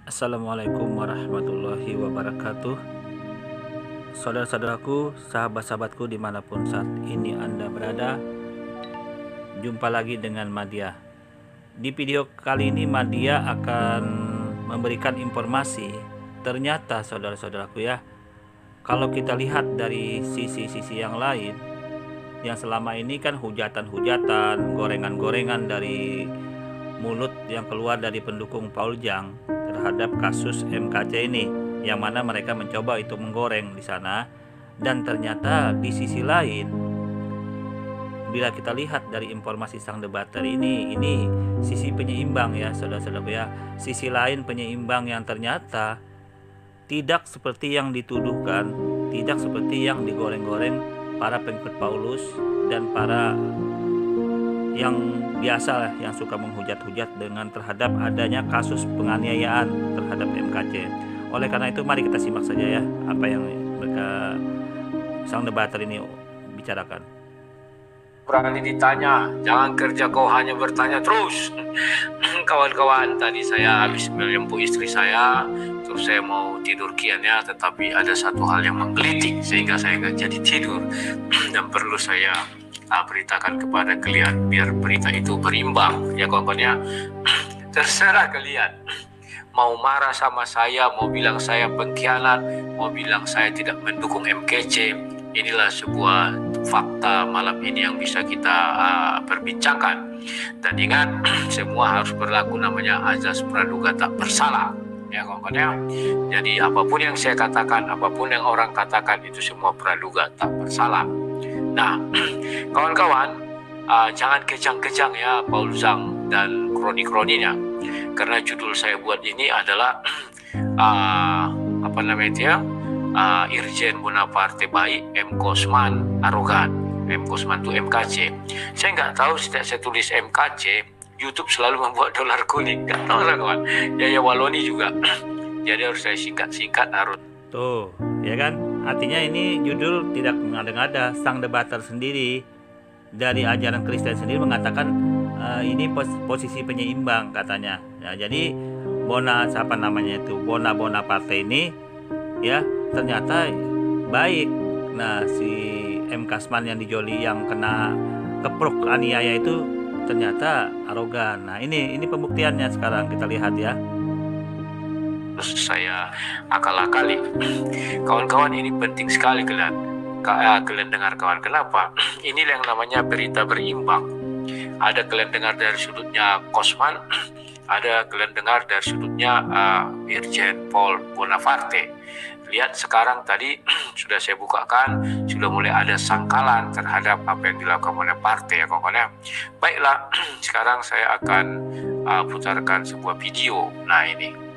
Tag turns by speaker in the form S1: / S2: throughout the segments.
S1: Assalamualaikum warahmatullahi wabarakatuh. Saudara-saudaraku, sahabat-sahabatku dimanapun saat ini Anda berada, jumpa lagi dengan Madia. Di video kali ini Madia akan memberikan informasi. Ternyata saudara-saudaraku ya, kalau kita lihat dari sisi-sisi yang lain, yang selama ini kan hujatan-hujatan, gorengan-gorengan dari mulut yang keluar dari pendukung Paul Jang terhadap kasus MKC ini, yang mana mereka mencoba itu menggoreng di sana. Dan ternyata di sisi lain, bila kita lihat dari informasi sang debater ini sisi penyeimbang ya saudara-saudara ya, sisi lain penyeimbang yang ternyata tidak seperti yang dituduhkan, tidak seperti yang digoreng-goreng para pengikut Paulus dan para yang biasa lah, yang suka menghujat-hujat dengan terhadap adanya kasus penganiayaan terhadap MKC. Oleh karena itu mari kita simak saja ya apa yang mereka sang debater ini bicarakan.
S2: Berani ditanya, jangan kerja kau hanya bertanya terus. Kawan-kawan, tadi saya habis menjemput istri saya, terus saya mau tidur kian ya, tetapi ada satu hal yang menggelitik sehingga saya nggak jadi tidur dan perlu saya beritakan kepada kalian biar berita itu berimbang ya kawan-kawan ya. Terserah kalian mau marah sama saya, mau bilang saya pengkhianat, mau bilang saya tidak mendukung MKC. Inilah sebuah fakta malam ini yang bisa kita perbincangkan. Dan ingat, semua harus berlaku namanya azas praduga tak bersalah ya kawan-kawan ya. Jadi apapun yang saya katakan, apapun yang orang katakan, itu semua praduga tak bersalah. Nah, kawan-kawan, jangan kejang-kejang ya Paul Zhang dan kroni-kroninya, karena judul saya buat ini adalah Irjen Bonaparte baik, M. Kosman arogan. M. Kosman itu MKC. Saya nggak tahu, setiap saya tulis MKC, YouTube selalu membuat dolar kuning. Nggak tahu lah kawan. Ya Waloni juga. Jadi harus saya singkat-singkat harus.
S1: Tuh, ya kan? Artinya ini judul tidak mengada-ngada. Sang debater sendiri dari ajaran Kristen sendiri mengatakan ini posisi penyeimbang katanya. Ya, jadi Bonaparte ini ya ternyata baik. Nah, si M. Kasman yang dijoli yang kena keprok aniaya itu ternyata arogan. Nah, ini pembuktiannya sekarang kita lihat ya.
S2: Saya akal-akali. Kawan-kawan, ini penting sekali kalian dengar kawan. Kenapa? Inilah yang namanya berita berimbang. Ada kalian dengar dari sudutnya Kosman, ada kalian dengar dari sudutnya Irjen Paul Bonaparte. Lihat sekarang tadi sudah saya bukakan, sudah mulai ada sangkalan terhadap apa yang dilakukan oleh partai ya kawan-kawan ya. Baiklah, sekarang saya akan putarkan sebuah video. Nah, ini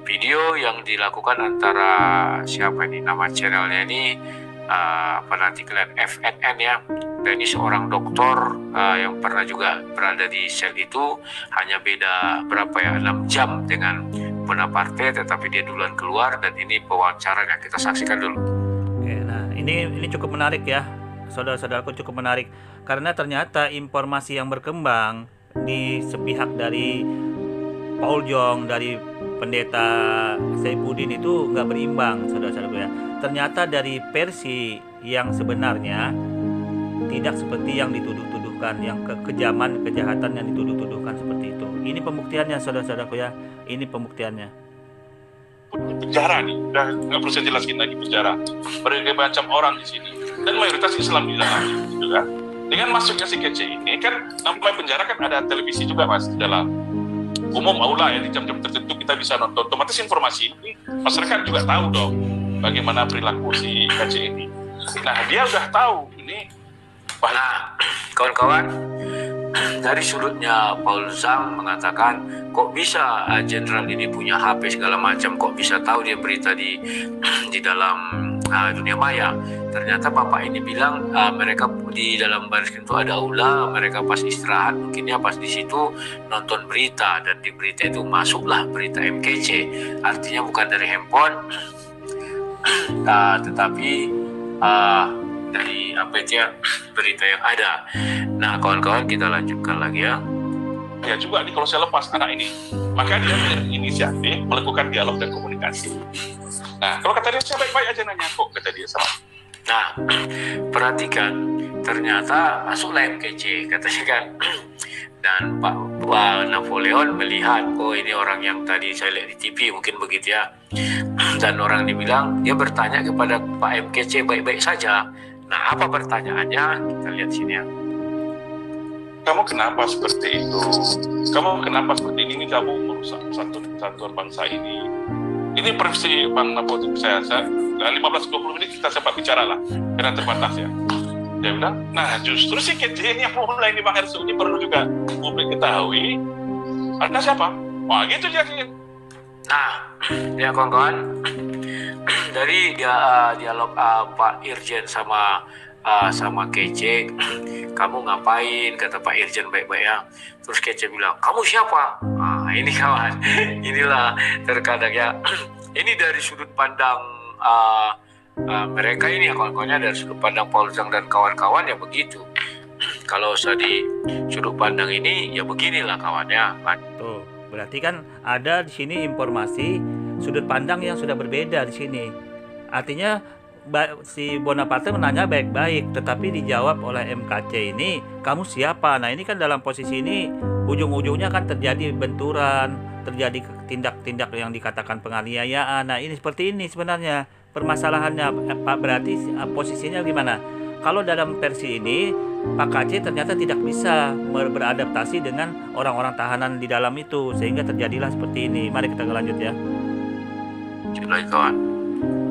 S2: video yang dilakukan antara siapa ini, nama channelnya ini nanti kalian FNN ya. Dan ini seorang dokter yang pernah juga berada di sel itu, hanya beda berapa ya, 6 jam dengan Bonaparte, tetapi dia duluan keluar. Dan ini pewawancaranya, kita saksikan dulu.
S1: Oke, nah ini cukup menarik ya, saudara-saudaraku, cukup menarik karena ternyata informasi yang berkembang di sepihak dari Paul Jong, dari pendeta Saifuddin itu nggak berimbang, saudara-saudaraku ya. Ternyata dari versi yang sebenarnya tidak seperti yang dituduh-tuduhkan, yang kekejaman, kejahatan yang dituduh-tuduhkan seperti itu. Ini pembuktiannya, saudara-saudaraku ya. Ini pembuktiannya.
S3: Penjara nih, udah nggak perlu saya jelaskan lagi penjara. Berbagai macam orang di sini dan mayoritas Islam di dalam, gitu kan. Dengan masuknya si kece ini kan, namanya penjara kan ada televisi juga mas di dalam. Umum aula ya, di jam-jam tertentu kita bisa nonton. Otomatis informasi ini masyarakat juga tahu dong bagaimana perilaku si kece ini. Nah, dia udah tahu ini.
S2: Nah, kawan-kawan, dari sudutnya Paul Zhang mengatakan, kok bisa jenderal ini punya HP segala macam, kok bisa tahu dia berita di dalam dunia maya. Ternyata bapak ini bilang mereka di dalam baris krim itu ada aula, mereka pas istirahat mungkinnya pas di situ nonton berita, dan di berita itu masuklah berita MKC. Artinya bukan dari handphone, tetapi dari berita yang ada. Nah, kawan-kawan, kita lanjutkan lagi ya.
S3: Ya juga nih, kalau saya lepas anak ini, maka dia ini berinisiatif melakukan dialog dan komunikasi. Nah, kalau kata dia saya baik-baik aja nanya kok, kata dia sama.
S2: Nah, perhatikan, ternyata masuklah MKC, katanya kan. Dan Pak Napoleon melihat, oh ini orang yang tadi saya lihat di TV, mungkin begitu ya. Dan orang dibilang, dia bertanya kepada Pak MKC baik-baik saja. Nah, apa pertanyaannya? Kita lihat sini ya.
S3: Kamu kenapa seperti itu? Kamu kenapa seperti ini? Kamu merusak kesatuan bangsa ini. Ini versi Bang Napoleon saya 15-20 menit kita sempat bicara lah, karena terbatas ya. Dia bilang, nah justru si kecil ini yang mulai ini Bang Ersu, ini perlu juga publik ketahui. Anda siapa? Wah gitu dia.
S2: Nah, ya kawan-kawan, dari dialog Pak Irjen sama Kece, kamu ngapain? Kata Pak Irjen baik-baik ya. Terus Kece bilang, kamu siapa? Nah, ini kawan, inilah terkadang ya. Ini dari sudut pandang mereka ini ya kawan-kawannya, dari sudut pandang Paul Zhang dan kawan-kawan ya begitu. Kalau usah di sudut pandang ini ya beginilah kawannya.
S1: Tuh, berarti kan ada di sini informasi sudut pandang yang sudah berbeda di sini. Artinya si Bonaparte menanya baik-baik, tetapi dijawab oleh MKC ini, kamu siapa? Nah ini kan dalam posisi ini ujung-ujungnya kan terjadi benturan, terjadi tindak-tindak yang dikatakan penganiayaan. Nah ini seperti ini sebenarnya permasalahannya Pak. Berarti posisinya gimana? Kalau dalam versi ini Pak KC ternyata tidak bisa beradaptasi dengan orang-orang tahanan di dalam itu, sehingga terjadilah seperti ini. Mari kita lanjut ya.
S2: Baik kawan.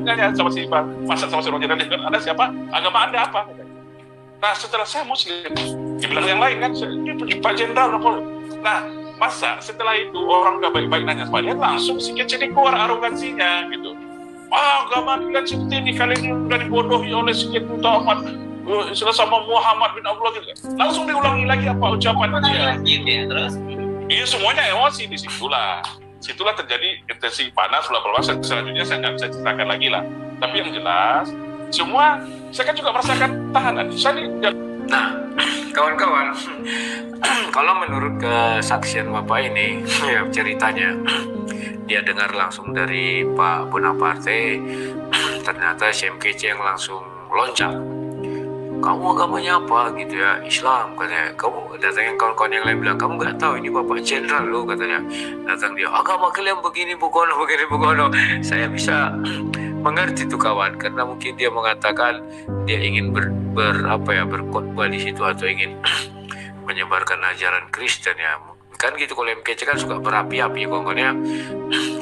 S3: Nanya sama si Pak, masa sama si Roger, Anda siapa? Agama Anda apa? Nah setelah saya Muslim, dibilang yang lain kan, ini Pak Jenderal Napoleon. Nah masa setelah itu orang gak baik-baik nanya sama dia, langsung si kecil keluar arogansinya gitu. Agama kalian seperti ini, kalian sudah dibodohi oleh si kecil Muhammad sama Muhammad bin Abdullah gitu. Langsung diulangi lagi apa ucapan dia.
S2: Terus?
S3: Iya semuanya emosi di situlah terjadi intensi panas keluar. Selanjutnya saya nggak bisa ceritakan lagi lah. Tapi yang jelas semua saya kan juga merasakan tahanan.
S2: Nah, kawan-kawan, kalau menurut kesaksian Bapak ini, ya ceritanya, dia dengar langsung dari Pak Bonaparte, ternyata SMKC yang langsung loncat. Kamu agamanya apa gitu ya? Islam katanya. Kamu datangin kawan-kawan yang lain bilang, kamu nggak tahu ini Bapak Jenderal loh katanya. Datang dia, agama kalian begini begono. Saya bisa mengerti tuh kawan, karena mungkin dia mengatakan dia ingin berkhotbah di situ atau ingin menyebarkan ajaran Kristen ya. Kan gitu, kalau MKC kan suka berapi-api kawan-kawannya.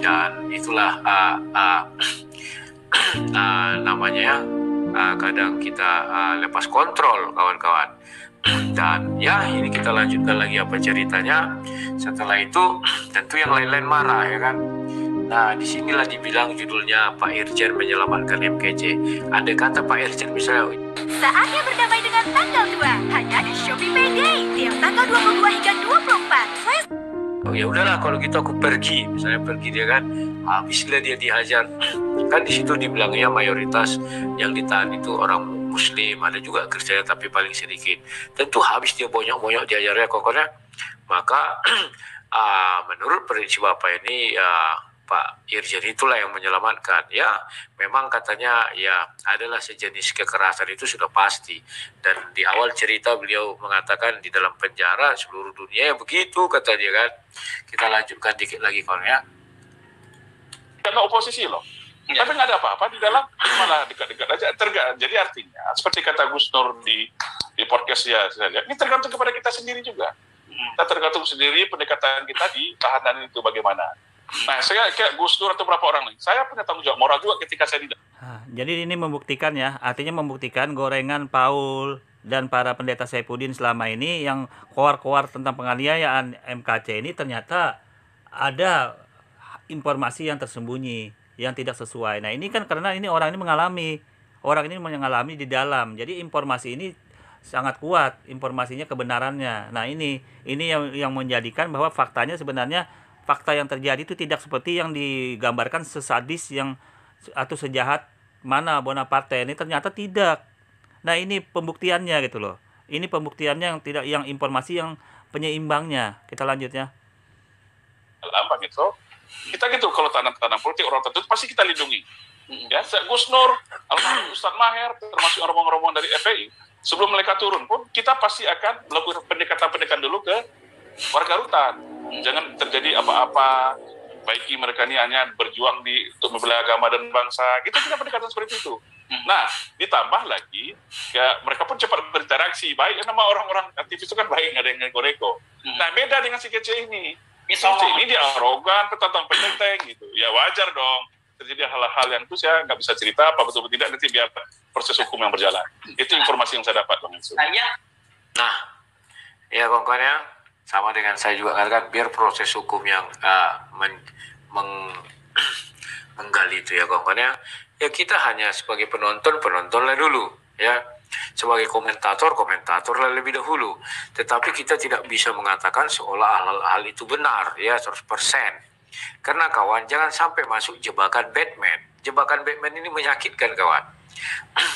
S2: Dan itulah namanya ya. Kadang kita lepas kontrol kawan-kawan. Dan ya ini kita lanjutkan lagi apa ceritanya. Setelah itu tentu yang lain-lain marah ya kan. Nah disinilah dibilang judulnya Pak Irjen menyelamatkan MKC. Andai kata Pak Irjen misalnya,
S4: saatnya berdamai dengan tanggal 2 hanya di Shopee Payday tiap tanggal 22 hingga 24.
S2: oh ya udahlah kalau gitu aku pergi, misalnya pergi dia kan, habislah dia dihajar. Kan di situ dibilangnya mayoritas yang ditahan itu orang Muslim, ada juga Kristen tapi paling sedikit. Tentu habis dia bonyok-bonyok diajarnya kokonya. Maka menurut prediksi Bapak ini Pak Irjen itulah yang menyelamatkan. Ya memang katanya ya adalah sejenis kekerasan, itu sudah pasti. Dan di awal cerita beliau mengatakan di dalam penjara seluruh dunia ya begitu kata dia kan. Kita lanjutkan dikit lagi kawan ya.
S3: Karena oposisi loh. Ya. Tapi nggak ada apa-apa di dalam, malah dekat-dekat aja. Jadi artinya seperti kata Gus Nur di podcast ya, saya lihat ini tergantung kepada kita sendiri juga. Kita tergantung sendiri pendekatan kita di tahanan itu bagaimana. Nah, saya kayak Gus Dur atau berapa orang lain, saya punya tanggung jawab moral juga ketika saya di.
S1: Jadi ini membuktikan ya, artinya membuktikan gorengan Paul dan para pendeta Saifuddin selama ini yang koar-koar tentang penganiayaan MKC ini ternyata ada informasi yang tersembunyi, yang tidak sesuai. Nah ini kan karena ini orang ini mengalami di dalam. Jadi informasi ini sangat kuat, informasinya kebenarannya. Nah ini yang menjadikan bahwa faktanya sebenarnya fakta yang terjadi itu tidak seperti yang digambarkan sesadis yang atau sejahat mana Bonaparte ini, ternyata tidak. Nah ini pembuktiannya gitu loh. Ini pembuktiannya yang informasi yang penyeimbangnya. Kita lanjut ya.
S3: Dalam gitu. Kita gitu, kalau tanam politik orang tertentu pasti kita lindungi. Ya, Gus Nur, almarhum Ustadz Maher, termasuk rombongan-rombongan dari FPI, sebelum mereka turun pun kita pasti akan melakukan pendekatan dulu ke warga rutan. Jangan terjadi apa-apa, baiki mereka ini hanya berjuang untuk membela agama dan bangsa. Kita pendekatan seperti itu. Nah, ditambah lagi, ya mereka pun cepat berinteraksi. Baik, nama orang-orang aktivis itu kan baik, nggak ada yang ngego-rego. Nah, beda dengan si kece ini. Si kece ini dia arogan, petentang-petenteng gitu. Ya wajar dong. Terjadi hal-hal yang itu saya nggak bisa cerita apa betul tidak, nanti biar proses hukum yang berjalan. Itu informasi yang saya dapat, Bang Ensu.
S2: Nah, ya kawan-kawan ya, sama dengan saya juga katakan, biar proses hukum yang menggali itu ya kawan-kawan ya. Ya kita hanya sebagai penontonlah dulu ya, sebagai komentator lah lebih dahulu. Tetapi kita tidak bisa mengatakan seolah hal itu benar ya 100%. Karena kawan, jangan sampai masuk jebakan Batman. Jebakan Batman ini menyakitkan kawan.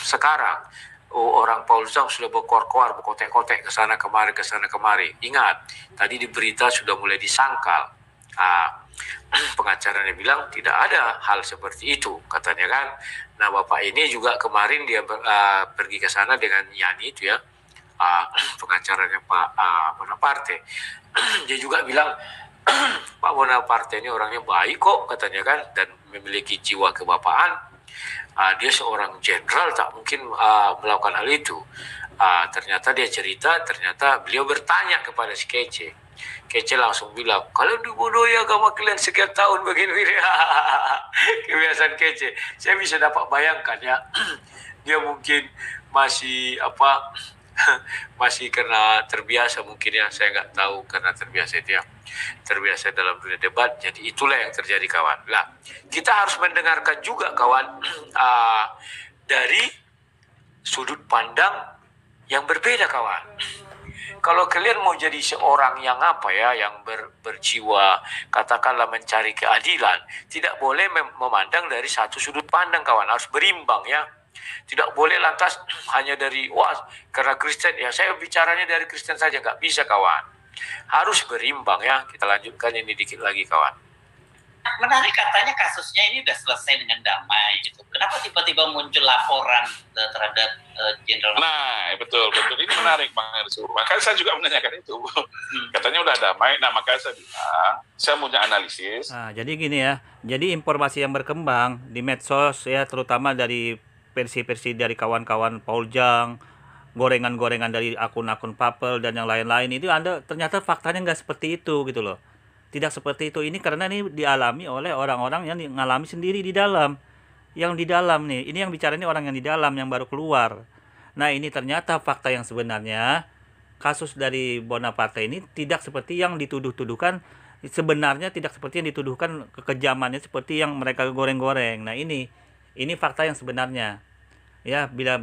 S2: Sekarang orang Paul Zhang sudah berkoar-koar, berkotek-kotek ke sana kemari. Ingat, tadi di berita sudah mulai disangkal. Pengacaranya bilang tidak ada hal seperti itu katanya kan. Nah, bapak ini juga kemarin dia pergi ke sana dengan Yani itu ya, pengacaranya Pak Bonaparte. Dia juga bilang Pak Bonaparte ini orangnya baik kok katanya kan, dan memiliki jiwa kebapaan. Dia seorang jenderal, tak mungkin melakukan hal itu. Ternyata dia cerita, ternyata beliau bertanya kepada si Kece. Kece langsung bilang, kalau dibodohi agama kalian sekian tahun begini. Kebiasaan Kece. Saya bisa dapat bayangkan ya, dia mungkin masih masih karena terbiasa mungkin ya, saya nggak tahu, karena terbiasa itu ya, terbiasa dalam dunia debat. Jadi itulah yang terjadi kawan. Nah, kita harus mendengarkan juga kawan dari sudut pandang yang berbeda kawan. Kalau kalian mau jadi seorang yang yang berjiwa katakanlah mencari keadilan, tidak boleh memandang dari satu sudut pandang kawan, harus berimbang ya. Tidak boleh lantas hanya dari karena Kristen ya saya bicaranya dari Kristen saja, nggak bisa kawan. Harus berimbang ya. Kita lanjutkan ini dikit lagi kawan.
S5: Menarik, katanya kasusnya ini sudah selesai dengan damai gitu. Kenapa tiba-tiba muncul laporan terhadap Jenderal?
S3: Nah, betul. Ini menarik, Bang Ersu. Makanya saya juga menanyakan itu. Katanya udah damai. Nah, makanya saya bilang, saya punya analisis.
S1: Nah, jadi gini ya. Jadi informasi yang berkembang di medsos ya, terutama dari versi-versi dari kawan-kawan Paul Zhang, gorengan-gorengan dari akun-akun Papel dan yang lain-lain, itu ternyata faktanya nggak seperti itu gitu loh. Tidak seperti itu. Ini karena ini dialami oleh orang-orang yang mengalami sendiri di dalam. Yang di dalam nih, ini yang bicara ini orang yang di dalam, yang baru keluar. Nah, ini ternyata fakta yang sebenarnya, kasus dari Bonaparte ini tidak seperti yang dituduh-tuduhkan. Sebenarnya tidak seperti yang dituduhkan, kekejamannya seperti yang mereka goreng-goreng. Nah, ini fakta yang sebenarnya. Ya, bila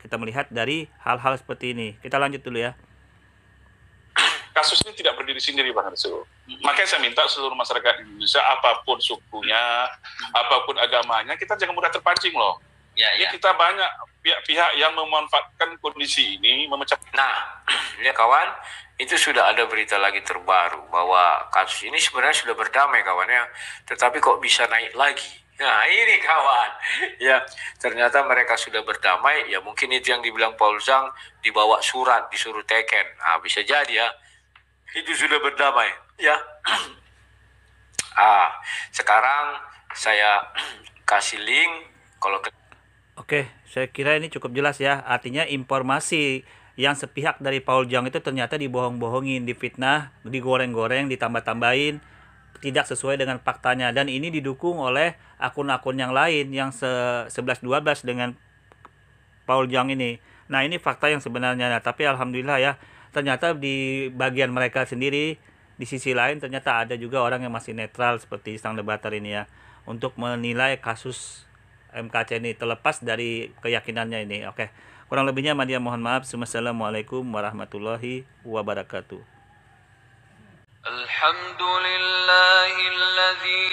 S1: kita melihat dari hal-hal seperti ini. Kita lanjut dulu ya.
S3: Kasus ini tidak berdiri sendiri, Bang Ersu. Makanya saya minta seluruh masyarakat Indonesia, apapun sukunya, apapun agamanya, kita jangan mudah terpancing loh. Jadi kita banyak pihak-pihak yang memanfaatkan kondisi ini, memecah.
S2: Nah, ya kawan, itu sudah ada berita lagi terbaru bahwa kasus ini sebenarnya sudah berdamai kawan ya, tetapi kok bisa naik lagi. Nah ini kawan, ya ternyata mereka sudah berdamai. Ya mungkin itu yang dibilang Paul Zhang, dibawa surat disuruh teken. Nah bisa jadi ya, itu sudah berdamai ya. Sekarang saya kasih link kalau
S1: Oke, saya kira ini cukup jelas ya. Artinya informasi yang sepihak dari Paul Zhang itu ternyata dibohong-bohongin, difitnah, digoreng-goreng, ditambah-tambahin, tidak sesuai dengan faktanya. Dan ini didukung oleh akun-akun yang lain yang 11-12 dengan Paul Zhang ini. Nah, ini fakta yang sebenarnya. Nah, tapi alhamdulillah ya, ternyata di bagian mereka sendiri, di sisi lain ternyata ada juga orang yang masih netral seperti sang debater ini ya, untuk menilai kasus MKC ini terlepas dari keyakinannya ini. Oke, kurang lebihnya Madya mohon maaf. Wassalamualaikum warahmatullahi wabarakatuh.
S6: Alhamdulillahilladzi